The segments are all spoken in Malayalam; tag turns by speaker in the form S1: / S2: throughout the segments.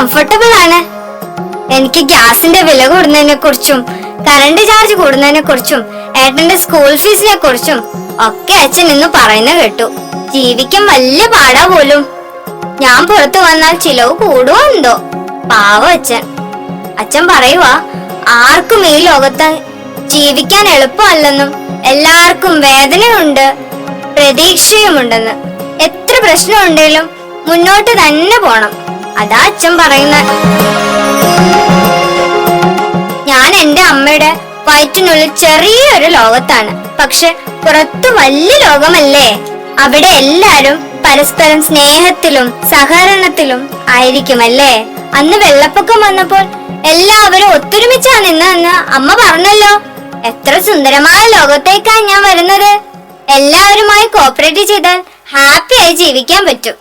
S1: കംഫർട്ടബിൾ ആണ്. എനിക്ക് ഗ്യാസിന്റെ വില കൂടുന്നതിനെ കുറിച്ചും കറണ്ട് ചാർജ് കൂടുന്നതിനെ കുറിച്ചും ഏട്ടന്റെ സ്കൂൾ ഫീസിനെ കുറിച്ചും ഒക്കെ അച്ഛൻ ഇന്ന് പറയുന്ന കേട്ടു. ജീവിക്കാൻ വലിയ പാടാ പോലും. ഞാൻ പുറത്തു വന്നാൽ ചിലവ് കൂടുവോ എന്തോ. പാവ അച്ഛൻ. അച്ഛൻ പറയുവാ, ആർക്കും ഈ ലോകത്ത് ജീവിക്കാൻ എളുപ്പമല്ലെന്നും എല്ലാവർക്കും വേദനയുണ്ട്, പ്രതീക്ഷയുമുണ്ടെന്ന്. എത്ര പ്രശ്നമുണ്ടെങ്കിലും മുന്നോട്ട് തന്നെ പോണം. അതാ അച്ഛൻ പറയുന്ന. ഞാൻ എന്റെ അമ്മയുടെ വയറ്റിനുള്ളിൽ ചെറിയൊരു ലോകത്താണ്. പക്ഷെ പുറത്തു വലിയ ലോകമല്ലേ. അവിടെ എല്ലാരും പരസ്പരം സ്നേഹത്തിലും സഹകരണത്തിലും ആയിരിക്കുമല്ലേ. അന്ന് വെള്ളപ്പൊക്കം വന്നപ്പോൾ എല്ലാവരും ഒത്തൊരുമിച്ചാ നിന്നെന്ന് അമ്മ പറഞ്ഞല്ലോ. എത്ര സുന്ദരമായ ലോകത്തേക്കാണ് ഞാൻ വരുന്നത്. എല്ലാവരുമായി കോപ്പറേറ്റ് ചെയ്താൽ ഹാപ്പിയായി ജീവിക്കാൻ പറ്റും.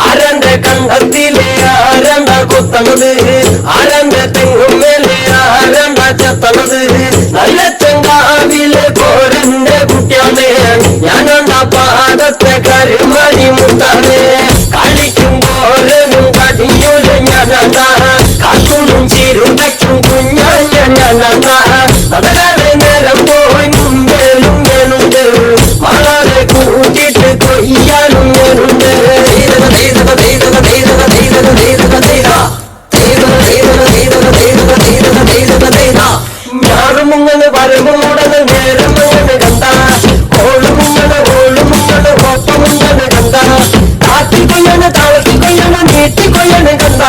S2: ആരന്റെ കണ്ടത്തിലെ ആരണ്ട കുത്തണത്, ആരന്റെ തെങ്ങുമേലെ ആരണ്ട ചെത്തണത്, നല്ല ചെങ്കാവിലെ പോരന്റെ കുട്ടിയാണേ ഞാനണ്ട പാദത്തെ കരുമണി മുത്താണ്. കളിക്കുമ്പോലും കടിയൂല് ഞാനണ്ട, കാക്കുളും ചീരുണ്ടയ്ക്കും കുഞ്ഞാഞ്ഞ ഞാനണ്ട. അതേ നേരം പോയി മുമ്പേലും ഞാനുണ്ട്, വളരെ കൂട്ടിട്ട് കൊയ്യാനും ഞാനുണ്ട്. ഞാറുമുങ്ങനെ വരമുടനെ നേരമങ്ങനെ കണ്ട, ഓളുമുങ്ങനെ ഒപ്പമുങ്ങനെ കണ്ട, കാട്ടി കൊയ്യണ താളത്തി കൊയ്യണ നീട്ടി കൊയ്യണ കണ്ട.